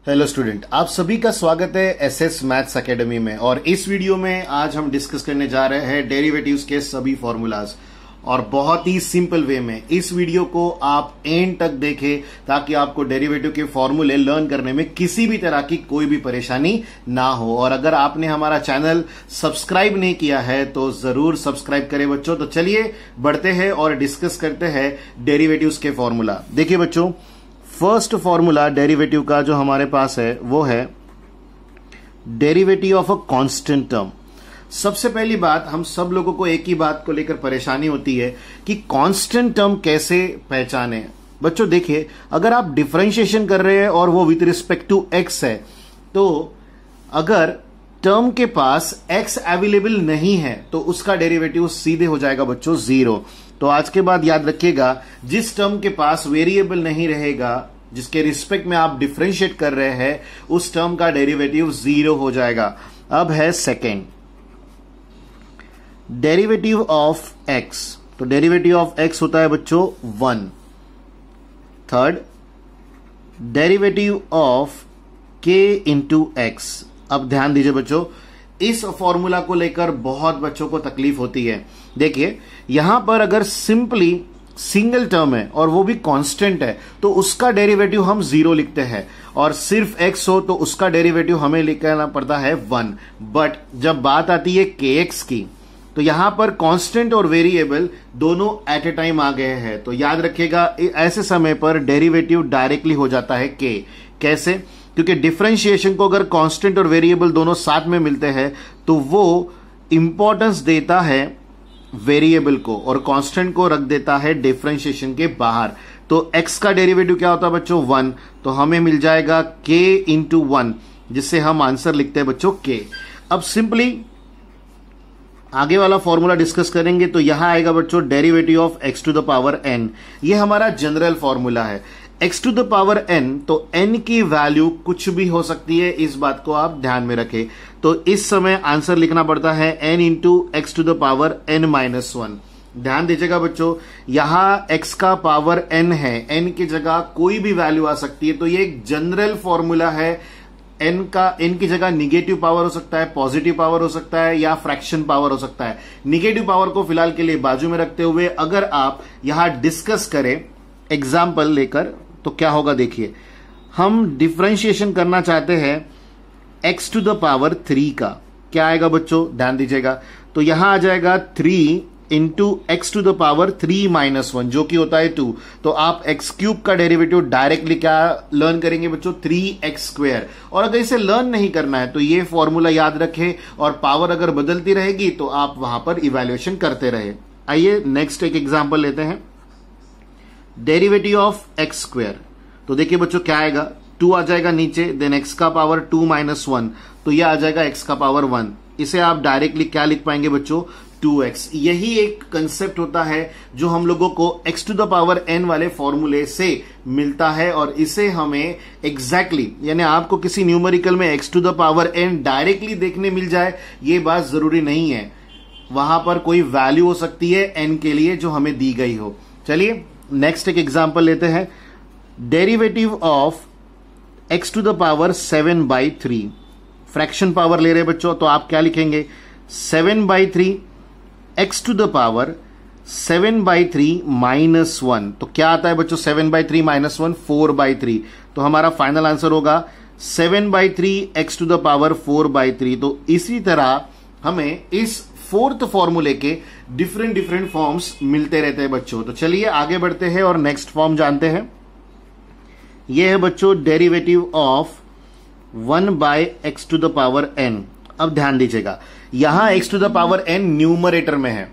Hello student, आप सभी का स्वागत है एसएस मैथ्स एकेडमी में। और इस वीडियो में आज हम डिस्कस करने जा रहे हैं डेरिवेटिव्स के सभी फॉर्मूलाज और बहुत ही सिंपल वे में। इस वीडियो को आप एंड तक देखें ताकि आपको डेरिवेटिव के फॉर्मूले लर्न करने में किसी भी तरह की कोई भी परेशानी ना हो। और अगर आपने हमारा चैनल सब्सक्राइब नहीं किया है तो जरूर सब्सक्राइब करें बच्चों। तो चलिए बढ़ते हैं और डिस्कस करते हैं डेरिवेटिव्स के फॉर्मूला। देखिए बच्चों, फर्स्ट फॉर्मूला डेरिवेटिव का जो हमारे पास है वो है derivative of a constant term. सबसे पहली बात, हम सब लोगों को एक ही बात को लेकर परेशानी होती है कि कांस्टेंट टर्म कैसे पहचाने। बच्चों देखिए, अगर आप डिफरेंशिएशन कर रहे हैं और वो विद रिस्पेक्ट टू एक्स है, तो अगर टर्म के पास एक्स अवेलेबल नहीं है तो उसका डेरिवेटिव सीधे हो जाएगा बच्चों जीरो। तो आज के बाद याद रखिएगा, जिस टर्म के पास वेरिएबल नहीं रहेगा, जिसके रिस्पेक्ट में आप डिफरेंशिएट कर रहे हैं, उस टर्म का डेरिवेटिव जीरो हो जाएगा। अब है सेकेंड, डेरिवेटिव ऑफ एक्स। तो डेरिवेटिव ऑफ एक्स होता है बच्चों 1। थर्ड, डेरिवेटिव ऑफ के इंटू एक्स। अब ध्यान दीजिए बच्चों, इस फॉर्मूला को लेकर बहुत बच्चों को तकलीफ होती है। देखिए, यहां पर अगर सिंपली सिंगल टर्म है और वो भी कांस्टेंट है तो उसका डेरिवेटिव हम जीरो लिखते हैं, और सिर्फ एक्स हो तो उसका डेरिवेटिव हमें लिखना पड़ता है 1। बट जब बात आती है के एक्स की, तो यहां पर कांस्टेंट और वेरिएबल दोनों एट ए टाइम आ गए हैं। तो याद रखिएगा, ऐसे समय पर डेरिवेटिव डायरेक्टली हो जाता है के। कैसे? क्योंकि डिफरेंशिएशन को अगर कांस्टेंट और वेरिएबल दोनों साथ में मिलते हैं तो वो इंपॉर्टेंस देता है वेरिएबल को और कांस्टेंट को रख देता है डिफरेंशिएशन के बाहर। तो x का डेरिवेटिव क्या होता है बच्चों 1, तो हमें मिल जाएगा k इंटू 1, जिससे हम आंसर लिखते हैं बच्चों k। अब सिंपली आगे वाला फॉर्मूला डिस्कस करेंगे तो यहां आएगा बच्चों derivative of x to the power n। ये हमारा जनरल फॉर्मूला है। x to the power n, तो n की वैल्यू कुछ भी हो सकती है, इस बात को आप ध्यान में रखें। तो इस समय आंसर लिखना पड़ता है n into x to the power n minus 1। ध्यान दीजिएगा बच्चों, यहां x का पावर n है, n की जगह कोई भी वैल्यू आ सकती है। तो ये एक जनरल फॉर्मूला है। n की जगह निगेटिव पावर हो सकता है, पॉजिटिव पावर हो सकता है, या फ्रैक्शन पावर हो सकता है। निगेटिव पावर को फिलहाल के लिए बाजू में रखते हुए अगर आप यहां डिस्कस करें एग्जाम्पल लेकर तो क्या होगा देखिए, हम डिफरेंशिएशन करना चाहते हैं x टू द पावर 3 का। क्या आएगा बच्चों, ध्यान दीजिएगा, तो यहां आ जाएगा 3 into x to the power 3 minus 1, जो कि होता है 2। तो आप एक्स क्यूब का डेरिवेटिव डायरेक्टली क्या लर्न करेंगे बच्चों, 3x स्क्वायर। और अगर इसे लर्न नहीं करना है तो ये फॉर्मूला याद रखें, और पावर अगर बदलती रहेगी तो आप वहां पर इवैल्यूएशन करते रहे। आइए नेक्स्ट एक एग्जांपल लेते हैं, डेरिवेटिव ऑफ एक्स स्क्वायर। तो देखिए बच्चों क्या आएगा, 2 आ जाएगा नीचे, देन एक्स का पावर 2 माइनस 1, तो ये आ जाएगा एक्स का पावर 1। इसे आप डायरेक्टली क्या लिख पाएंगे बच्चों, 2x। यही एक कंसेप्ट होता है जो हम लोगों को x to the power n वाले फॉर्मूले से मिलता है, और इसे हमें एग्जैक्टली यानी आपको किसी न्यूमेरिकल में x to the power n directly देखने मिल जाए ये बात जरूरी नहीं है। वहां पर कोई वैल्यू हो सकती है n के लिए जो हमें दी गई हो। चलिए नेक्स्ट एक एग्जांपल लेते हैं, derivative of x to the power 7/3। Fraction power ले रहे बच्चों, तो आप क्या लिखेंगे, 7/3 x to the power 7/3 minus 1। तो क्या आता है बच्चों 7/3 माइनस 1, 4/3। तो हमारा फाइनल आंसर होगा 7/3 x टू द पावर 4/3। तो इसी तरह हमें इस फोर्थ फॉर्मूले के डिफरेंट फॉर्म्स मिलते रहते हैं बच्चों। तो चलिए आगे बढ़ते हैं और नेक्स्ट फॉर्म जानते हैं। यह है बच्चों derivative of 1/x to the power n। अब ध्यान दीजिएगा, यहां x to the power n numerator में है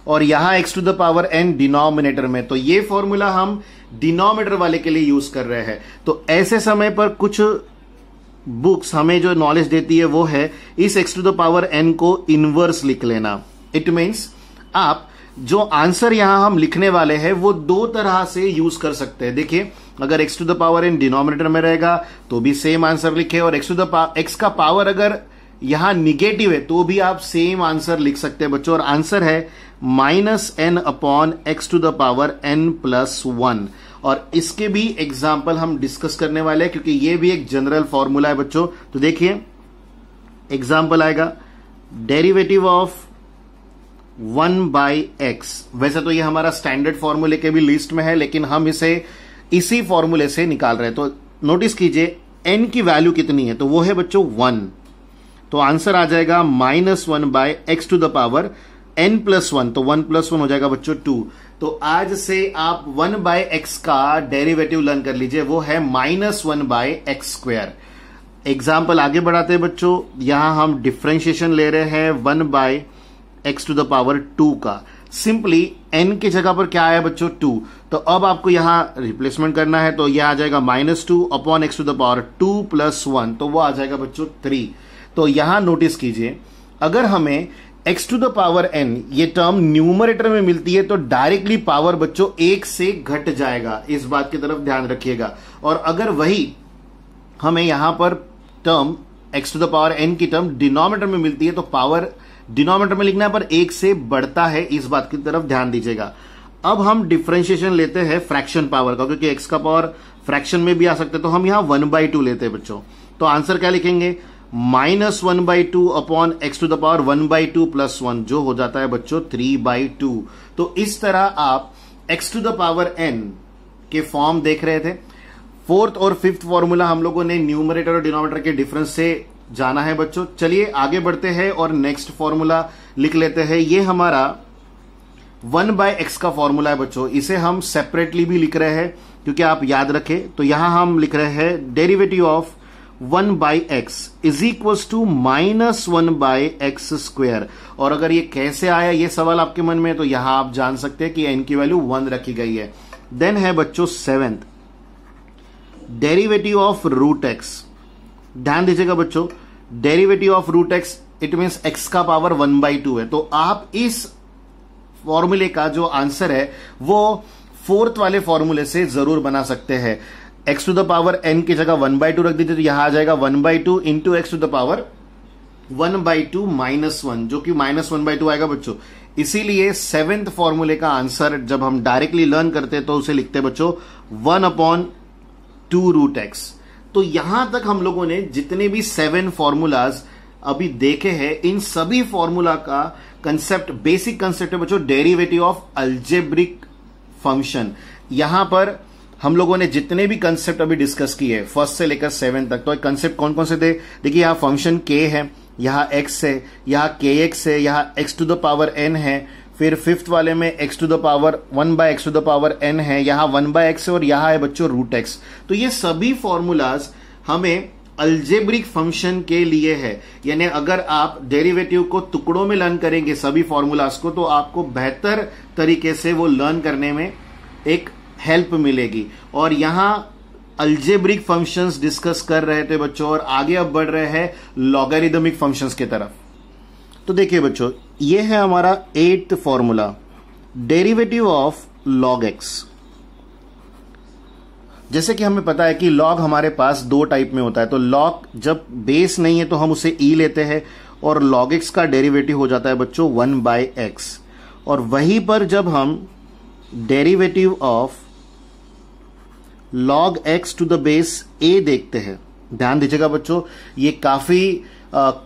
और यहां x to the power n denominator में। तो ये फॉर्मूला हम डिनोमिनेटर वाले के लिए यूज कर रहे हैं। तो ऐसे समय पर कुछ बुक्स हमें जो नॉलेज देती है वो है इस x to the power n को इनवर्स लिख लेना। इट मीन्स आप जो आंसर यहां हम लिखने वाले हैं वो दो तरह से यूज कर सकते हैं। देखिए, अगर x to the power n denominator में रहेगा तो भी सेम आंसर लिखे, और x का पावर अगर यहां निगेटिव है तो भी आप सेम आंसर लिख सकते हैं बच्चों। और आंसर है -n upon x to the power n plus 1। और इसके भी एग्जाम्पल हम डिस्कस करने वाले हैं, क्योंकि ये भी एक जनरल फॉर्मूला है बच्चों। तो देखिए एग्जाम्पल आएगा डेरिवेटिव ऑफ 1/x। वैसे तो ये हमारा स्टैंडर्ड फॉर्मूले के भी लिस्ट में है, लेकिन हम इसे इसी फॉर्मूले से निकाल रहे हैं। तो नोटिस कीजिए n की वैल्यू कितनी है, तो वो है बच्चों 1। तो आंसर आ जाएगा -1/x to the power n+1। तो 1+1 हो जाएगा बच्चों 2। तो आज से आप 1/x का डेरिवेटिव लर्न कर लीजिए, वो है -1/x²। एग्जाम्पल आगे बढ़ाते हैं बच्चों। यहां हम डिफ्रेंशिएशन ले रहे हैं 1/x टू द पावर 2 का। सिंपली n की जगह पर क्या आया बच्चों 2, तो अब आपको यहां रिप्लेसमेंट करना है। तो यह आ जाएगा -2/x टू द पावर 2 + 1, तो वो आ जाएगा बच्चों 3। तो यहां नोटिस कीजिए अगर हमें x to the power n ये टर्म न्यूमरेटर में मिलती है तो डायरेक्टली पावर बच्चों 1 से घट जाएगा, इस बात की तरफ ध्यान रखिएगा। और अगर वही हमें यहां पर term x to the power n की टर्म डिनोमिनेटर में मिलती है तो पावर डिनोमिनेटर में लिखना है पर 1 से बढ़ता है, इस बात की तरफ ध्यान दीजिएगा। अब हम डिफरेंशिएशन लेते हैं फ्रैक्शन पावर का, क्योंकि x का पावर फ्रैक्शन में भी आ सकते हैं, तो हम यहां 1/2 लेते हैं बच्चों। तो आंसर क्या लिखेंगे -1/2/x टू द पावर 1/2 + 1, जो हो जाता है बच्चों 3/2। तो इस तरह आप x to the power n के फॉर्म देख रहे थे। फोर्थ और फिफ्थ फॉर्मूला हम लोगों ने न्यूमरेटर और डिनोमिनेटर के डिफरेंस से जाना है बच्चों। चलिए आगे बढ़ते हैं और नेक्स्ट फॉर्मूला लिख लेते हैं। ये हमारा 1/x का फॉर्मूला है बच्चों। इसे हम सेपरेटली भी लिख रहे हैं क्योंकि आप याद रखें। तो यहां हम लिख रहे हैं derivative of 1/x is equals to -1/x²। और अगर ये कैसे आया ये सवाल आपके मन में है, तो यहां आप जान सकते हैं कि n की वैल्यू 1 रखी गई है। देन है बच्चों सेवेंथ डेरिवेटिव ऑफ √x। ध्यान दीजिएगा बच्चों, derivative of √x it means x का पावर 1/2 है। तो आप इस फॉर्मूले का जो आंसर है वो फोर्थ वाले फॉर्मूले से जरूर बना सकते हैं। x to the power n की जगह 1/2 रख दीजिए, तो यहां आ जाएगा 1/2 into x to the power 1/2 -1, जो कि -1/2 आएगा बच्चों। इसीलिए सेवेंथ फॉर्मूले का आंसर जब हम डायरेक्टली लर्न करते हैं तो उसे लिखते हैं बच्चों 1/2 √x। तो यहां तक हम लोगों ने जितने भी 7 फॉर्मूलाज अभी देखे हैं, इन सभी फॉर्मूला का कंसेप्ट, बेसिक कंसेप्ट है बच्चों डेरिवेटिव ऑफ अलजेब्रिक फंक्शन। यहां पर हम लोगों ने जितने भी कंसेप्ट अभी डिस्कस किए फर्स्ट से लेकर 7 तक, तो कंसेप्ट कौन कौन से थे? देखिए यहां फंक्शन k है, यहां x है, यहां kx है, यहां x to the power n है, फिर फिफ्थ वाले में x to the power 1/x to the power n है, यहां 1/x है और यहां है बच्चों √x। तो ये सभी फॉर्मूलाज हमें अलजेब्रिक फंक्शन के लिए है। यानी अगर आप डेरिवेटिव को टुकड़ों में लर्न करेंगे सभी फॉर्मूलाज को, तो आपको बेहतर तरीके से वो लर्न करने में एक हेल्प मिलेगी। और यहां अलजेब्रिक फंक्शंस डिस्कस कर रहे थे बच्चों और आगे अब बढ़ रहे हैं लॉगरिदमिक फंक्शंस की तरफ। तो देखिए बच्चों, ये है हमारा 8th formula derivative of log x। जैसे कि हमें पता है कि log हमारे पास 2 टाइप में होता है। तो log जब बेस नहीं है तो हम उसे e लेते हैं और log x का डेरिवेटिव हो जाता है बच्चों 1/x। और वहीं पर जब हम derivative of log x to the base a देखते हैं, ध्यान दीजिएगा बच्चों, ये काफी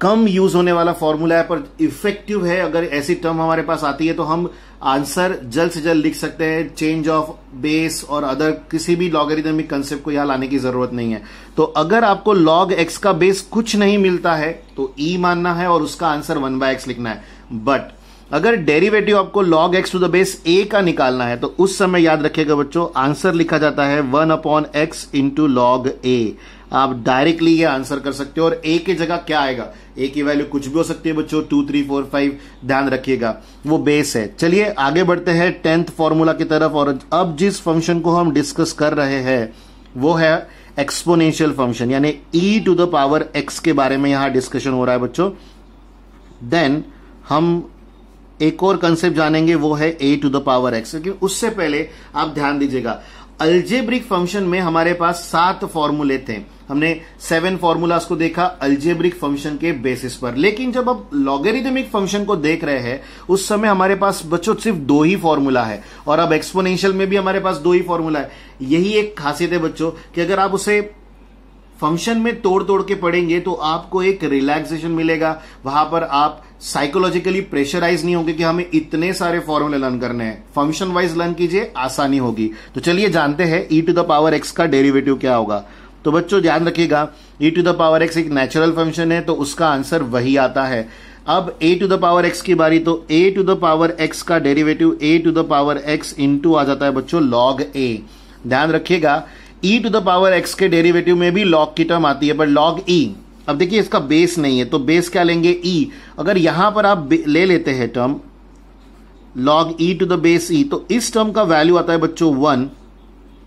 कम यूज होने वाला फॉर्मूला है पर इफेक्टिव है। अगर ऐसी टर्म हमारे पास आती है तो हम आंसर जल्द से जल्द लिख सकते हैं। चेंज ऑफ बेस और अदर किसी भी लॉगरिदमिक कंसेप्ट को यहां लाने की जरूरत नहीं है। तो अगर आपको log x का बेस कुछ नहीं मिलता है तो e मानना है और उसका आंसर 1/x लिखना है। बट अगर डेरिवेटिव आपको log x to the base a का निकालना है तो उस समय याद रखिएगा बच्चों, आंसर लिखा जाता है 1/x इंटू log a। आप डायरेक्टली ये आंसर कर सकते हो। और a की जगह क्या आएगा? a की वैल्यू कुछ भी हो सकती है बच्चों, 2 3 4 5, ध्यान रखिएगा वो बेस है। चलिए आगे बढ़ते हैं 10th फॉर्मूला की तरफ। और अब जिस फंक्शन को हम डिस्कस कर रहे हैं वो है एक्सपोनेंशियल फंक्शन, यानी e to the power x के बारे में यहां डिस्कशन हो रहा है बच्चों। देन हम एक और कंसेप्ट जानेंगे, वो है a to the power x। लेकिन उससे पहले आप ध्यान दीजिएगा, अलजेब्रिक फंक्शन में हमारे पास 7 फॉर्मूले थे। हमने 7 फॉर्मूलाज को देखा अलजेब्रिक फंक्शन के बेसिस पर। लेकिन जब अब लॉगरिथमिक फंक्शन को देख रहे हैं उस समय हमारे पास बच्चों सिर्फ 2 ही फॉर्मूला है, और अब एक्सपोनेंशियल में भी हमारे पास 2 ही फॉर्मूला है। यही एक खासियत है बच्चों कि अगर आप उसे फंक्शन में तोड़ तोड़ के पढ़ेंगे तो आपको एक रिलैक्सेशन मिलेगा। वहां पर आप साइकोलॉजिकली प्रेशराइज नहीं होंगे कि हमें इतने सारे फॉर्मूले लर्न करने हैं। फंक्शन वाइज लर्न कीजिए, आसानी होगी। तो चलिए जानते हैं e to the power x का डेरिवेटिव क्या होगा। तो बच्चों ध्यान रखिएगा, e to the power x एक नेचुरल फंक्शन है तो उसका आंसर वही आता है। अब a to the power x की बारी, तो a to the power x का derivative a to the power x into आ जाता है बच्चों log a। ध्यान रखिएगा e to the power x के डेरिवेटिव में भी log की टर्म आती है, पर log e। अब देखिए इसका बेस नहीं है तो बेस क्या लेंगे e। अगर यहां पर आप ले लेते हैं term log e to the base e, तो इस टर्म का वैल्यू आता है बच्चों 1,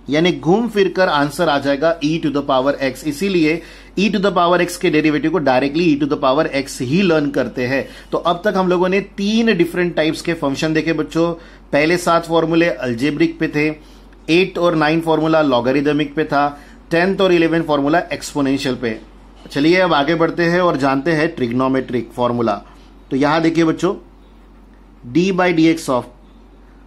यानी घूम फिरकर आंसर आ जाएगा e to the power x। इसीलिए e to the power x के डेरिवेटिव को directly e to the power x ही लर्न करते हैं। तो अब तक हम लोगों ने 3 डिफरेंट टाइप्स के फंक्शन देखे बच्चों। पहले 7 फॉर्मूले अल्जेब्रिक पे थे, 8 और 9 फॉर्मूला लॉगरिथमिक पे था, 10th और 11 फॉर्मूला एक्सपोनेंशियल पे। चलिए अब आगे बढ़ते हैं और जानते हैं ट्रिग्नोमेट्रिक फॉर्मूला। तो यहां देखिए बच्चों d by D x of,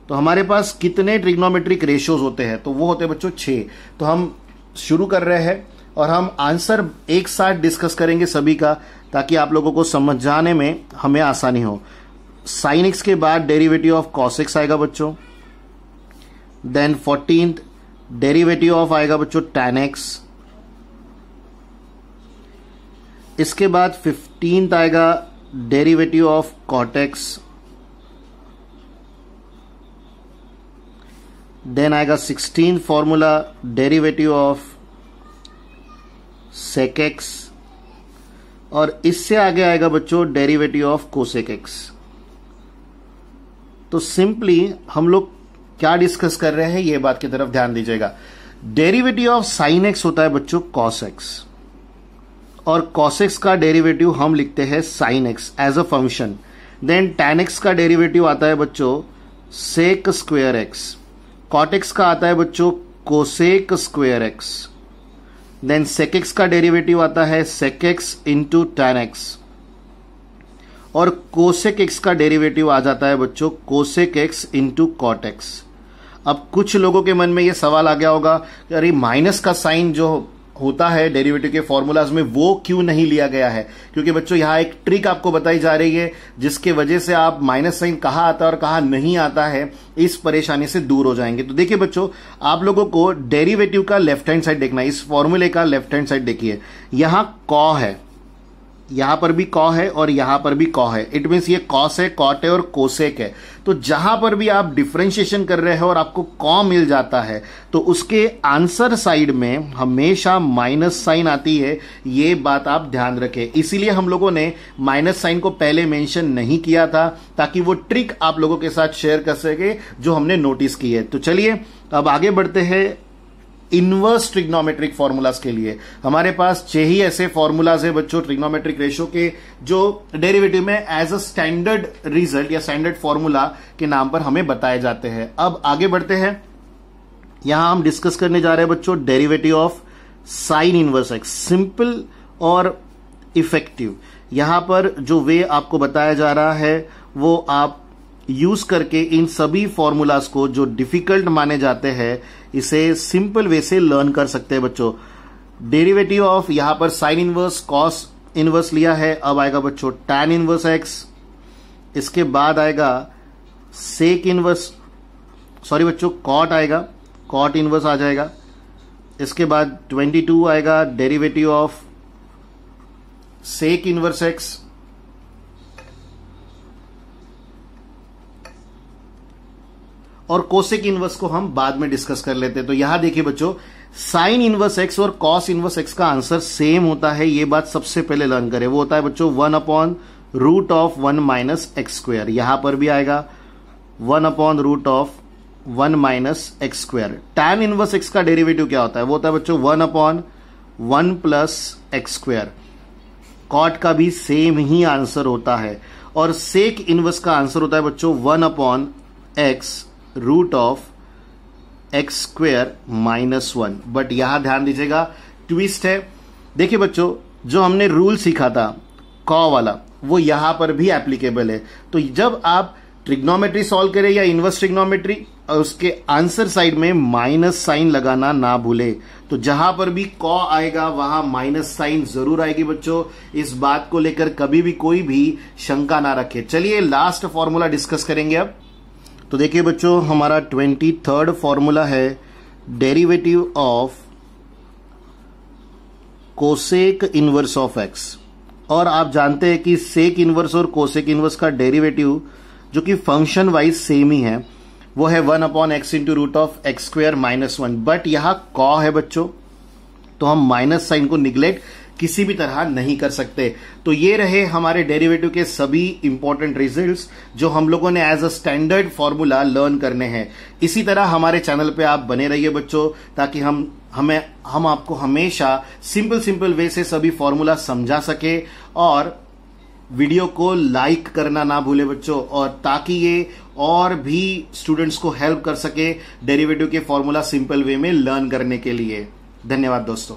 तो हमारे पास कितने ट्रिग्नोमेट्रिक रेशियोज होते हैं, तो वो होते हैं बच्चों 6। तो हम शुरू कर रहे हैं और हम आंसर एक साथ डिस्कस करेंगे सभी का, ताकि आप लोगों को समझ जाने में हमें आसानी हो। साइन एक्स के बाद डेरिवेटिव ऑफ कॉस एक्स आएगा बच्चों, देन 14th डेरिवेटिव ऑफ आएगा बच्चों tan x, इसके बाद 15th आएगा derivative of cot x, then आएगा 16th formula derivative of sec x, और इससे आगे आएगा बच्चों डेरिवेटिव ऑफ cosec x। तो सिंपली हम लोग क्या डिस्कस कर रहे हैं ये बात की तरफ ध्यान दीजिएगा। डेरिवेटिव ऑफ साइन एक्स होता है बच्चों cos x, और cos x का डेरिवेटिव हम लिखते हैं sin x as a function. Then tan x का डेरिवेटिव आता है बच्चों sec square x, cot x का आता है बच्चों cosec square x, then sec x का डेरिवेटिव आता है sec x into tan x, और cosec x का डेरिवेटिव आ जाता है बच्चों cosec x into cot x। अब कुछ लोगों के मन में ये सवाल आ गया होगा कि अरे माइनस का साइन जो होता है डेरिवेटिव के फॉर्मूलाज में वो क्यों नहीं लिया गया है, क्योंकि बच्चों यहां एक ट्रिक आपको बताई जा रही है जिसके वजह से आप माइनस साइन कहां आता है और कहां नहीं आता है इस परेशानी से दूर हो जाएंगे। तो देखिए बच्चों आप लोगों को डेरिवेटिव का लेफ्ट हैंड साइड देखना है, इस फॉर्मूले का लेफ्ट हैंड साइड देखिए, यहां कॉ है, यहां पर भी कॉ है और यहां पर भी कॉ है। इट मीन्स ये कॉस है, कॉट है और कोसेक है। तो जहां पर भी आप डिफरेंशिएशन कर रहे हो और आपको कॉ मिल जाता है तो उसके आंसर साइड में हमेशा माइनस साइन आती है, ये बात आप ध्यान रखें। इसीलिए हम लोगों ने माइनस साइन को पहले मेंशन नहीं किया था, ताकि वो ट्रिक आप लोगों के साथ शेयर कर सके जो हमने नोटिस की है। तो चलिए अब आगे बढ़ते हैं इनवर्स ट्रिग्नोमेट्रिक फॉर्मूलाज के लिए। हमारे पास 6 ही ऐसे फॉर्मूलाज है बच्चों ट्रिग्नोमेट्रिक रेशियो के जो डेरिवेटिव में एज अ स्टैंडर्ड रिजल्ट या स्टैंडर्ड फॉर्मूला के नाम पर हमें बताए जाते हैं। अब आगे बढ़ते हैं, यहां हम डिस्कस करने जा रहे हैं बच्चों derivative of sine inverse x. Simple और इफेक्टिव यहां पर जो वे आपको बताया जा रहा है वो आप यूज करके इन सभी फॉर्मूलाज को जो डिफिकल्ट माने जाते हैं इसे सिंपल वे से लर्न कर सकते हैं बच्चों। डेरिवेटिव ऑफ यहां पर साइन इनवर्स कॉस इनवर्स लिया है, अब आएगा बच्चों tan इनवर्स एक्स, इसके बाद आएगा सेक इनवर्स, सॉरी बच्चों कॉट आएगा, कॉट इनवर्स आ जाएगा, इसके बाद 22 आएगा derivative of sec inverse x, और कोसेक इनवर्स को हम बाद में डिस्कस कर लेते हैं। तो यहां देखिए बच्चों साइन इनवर्स एक्स और कॉस इनवर्स एक्स का आंसर सेम होता है, ये बात सबसे पहले लर्न करें। वो होता है बच्चों 1/√1 माइनस एक्स स्क्वायर, यहां पर भी आएगा 1/√1 minus x square. tan inverse x का डेरिवेटिव क्या होता है, वो होता है बच्चों 1/1 प्लस एक्स स्क्वायर। कॉट का भी सेम ही आंसर होता है, और सेक इनवर्स का आंसर होता है बच्चों 1/x root of x square minus 1। But यहां ध्यान दीजिएगा, ट्विस्ट है। देखिए बच्चों, जो हमने रूल सीखा था कॉ वाला, वो यहां पर भी एप्लीकेबल है। तो जब आप ट्रिग्नोमेट्री सॉल्व करें या इनवर्स ट्रिग्नोमेट्री, और उसके आंसर साइड में माइनस साइन लगाना ना भूले। तो जहां पर भी कॉ आएगा वहां माइनस साइन जरूर आएगी बच्चों। इस बात को लेकर कभी भी कोई भी शंका ना रखे। चलिए लास्ट फॉर्मूला डिस्कस करेंगे अब। तो देखिए बच्चों, हमारा 23rd फॉर्मूला है derivative of cosec inverse of x. और आप जानते हैं कि सेक इनवर्स और कोसेक इनवर्स का डेरिवेटिव जो कि फंक्शन वाइज सेम ही है, वो है 1/x into root of x square minus 1। But यहां कॉ है बच्चों, तो हम माइनस साइन को निग्लेक्ट किसी भी तरह नहीं कर सकते। तो ये रहे हमारे डेरिवेटिव के सभी इंपॉर्टेंट रिजल्ट्स जो हम लोगों ने as a standard formula learn करने हैं। इसी तरह हमारे चैनल पे आप बने रहिए बच्चों, ताकि हम आपको हमेशा सिंपल वे से सभी फॉर्मूला समझा सके। और वीडियो को लाइक करना ना भूले बच्चों, और ताकि ये और भी स्टूडेंट्स को हेल्प कर सके डेरिवेटिव के फॉर्मूला सिंपल वे में लर्न करने के लिए। धन्यवाद दोस्तों।